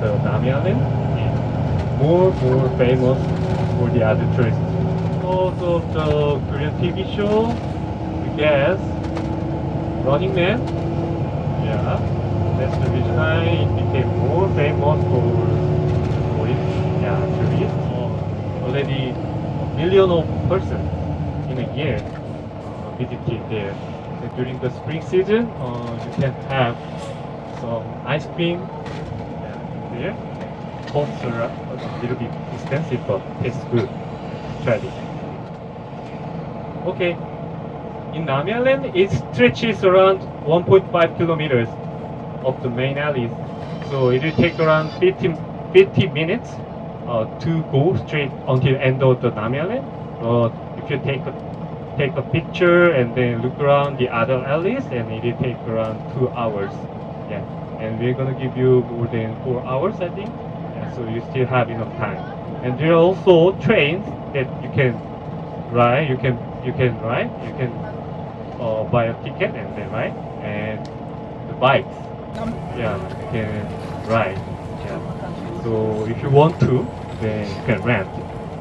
the Nami Island is more famous for the other tourists. Because of the Korean TV show, I guess, Running Man, yeah, that's the reason it became more famous for it, yeah, tourists. Already a million of persons in a year visited there. So during the spring season, you can have some ice cream there. Costs are a little bit expensive, but tastes good. Try this. Okay. In Nami Island, it stretches around 1.5 kilometers of the main alleys. So it will take around 50 minutes to go straight until end of the Nami Island. If you take a picture and then look around the other alleys, and it will take around 2 hours. Yeah, and we're gonna give you more than 4 hours, I think. Yeah, so you still have enough time. And there are also trains that you can ride. You can buy a ticket and then ride. And the bikes, yeah, you can ride. Yeah. So if you want to, then you can rent.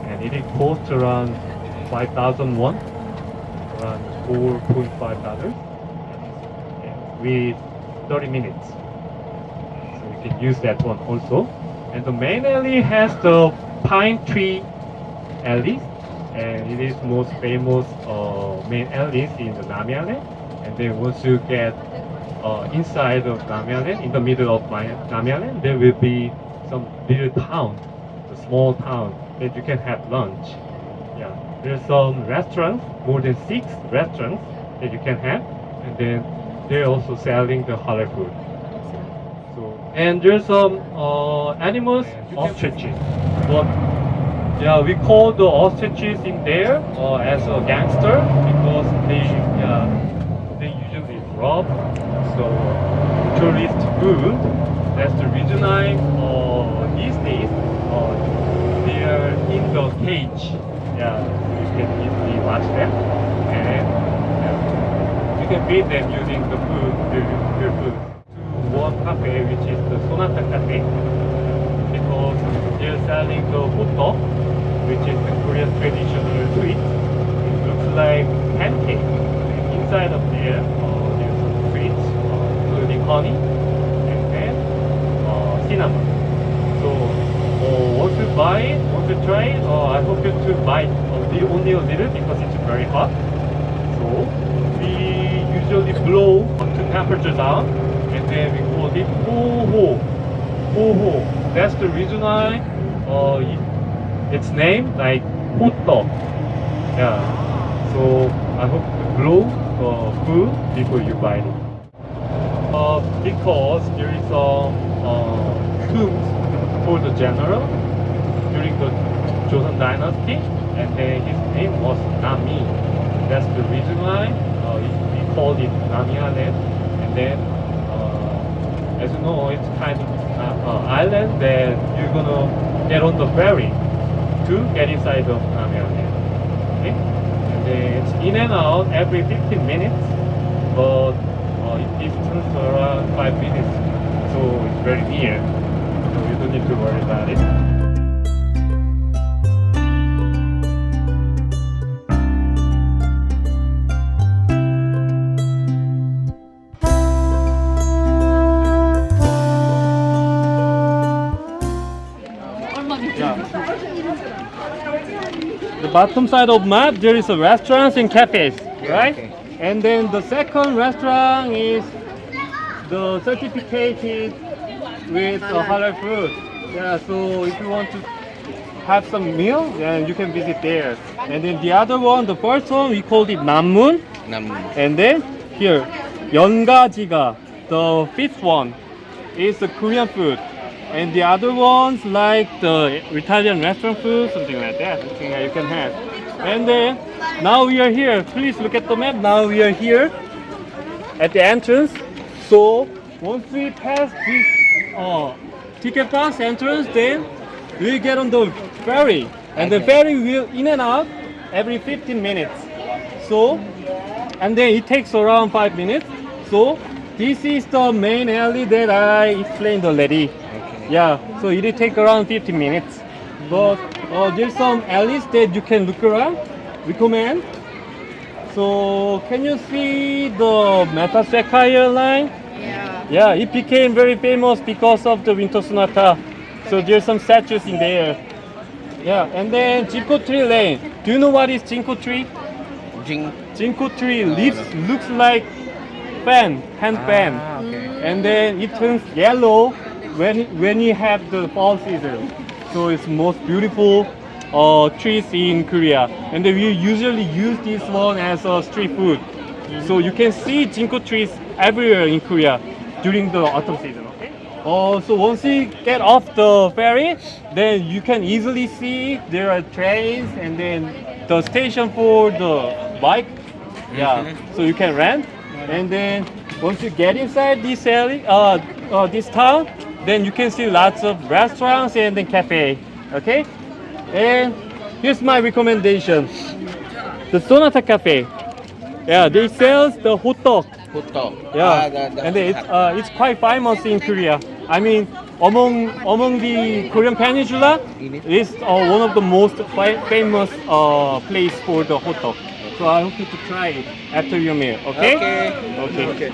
And it costs around 5,000 won, around $4.5, with 30 minutes. So you can use that one also. And the main alley has the pine tree alley, and it is most famous main alleys in the Nami Island. And then once you get inside of Nami Island, in the middle of Nami Island, there will be some little town, a small town that you can have lunch. Yeah, there's some restaurants, more than 6 restaurants that you can have, and then they're also selling the halal food. So, and there's some animals, ostriches. But yeah, we call the ostriches in there as a gangster because they usually rob so tourist food. That's the reason these days they are in the cage. Yeah, you can easily watch them, and you can feed them using the food, their food. To one cafe, which is the Sonata Cafe, because they're selling the hotdog, which is the Korean traditional sweet. It looks like pancake. Inside of there, there's some sweets, including honey, and then cinnamon. So once you buy it, once you try it, I hope you to buy only a little because it's very hot. So we usually blow the temperature down, and then we call it ho ho. That's the reason why its name like hot dog. Yeah. So I hope to blow food before you buy it. Because there is some tombs for the general during the Joseon dynasty, and then his name was Nami. That's the reason why we called it Nami Island. And then, as you know, it's kind of island that you're gonna get on the ferry to get inside of Nami Island. Okay? And then it's in and out every 15 minutes, but it distance around 5 minutes, so it's very near. So you don't need to worry about it. The bottom side of map, there is a restaurants and cafes, right? Okay. And then the second restaurant is the certificated with halal food. Yeah, so if you want to have some meal, then you can visit there. And then the other one, the first one, we called it Nammun. And then here, Yeongajiga, the fifth one, is the Korean food. And the other ones like the Italian restaurant food, something like that, something that you can have. And then now we are here. Please look at the map. Now we are here at the entrance. So once we pass this ticket pass entrance, then we get on the ferry, and the ferry will in and out every 15 minutes. So, and then it takes around 5 minutes. So this is the main alley that I explained already. Yeah, so it will take around 15 minutes. But there's some alleys that you can look around. Recommend. So can you see the Meta Sequoia line? Yeah. Yeah, it became very famous because of the winter sonata. So there's some statues in there. Yeah, and then Jinko Tree Lane. Do you know what is Jinko Tree? Jinko Tree looks like hand fan. Okay. And then it turns yellow when you have the fall season. So it's most beautiful trees in Korea. And then we usually use this one as a street food. So you can see Jinko trees everywhere in Korea during the autumn season. Okay. So once you get off the ferry, then you can easily see there are trains and then the station for the bike. Yeah. So you can rent. And then once you get inside this area, this town, then you can see lots of restaurants and then cafe. Okay. And here's my recommendation: the Sonata Cafe. Yeah, they sell the hot dog. Yeah, and it's quite famous in Korea. I mean, among the Korean Peninsula, it's one of the most famous place for the hot dog. So I hope you to try it after your meal. Okay? Okay. Okay.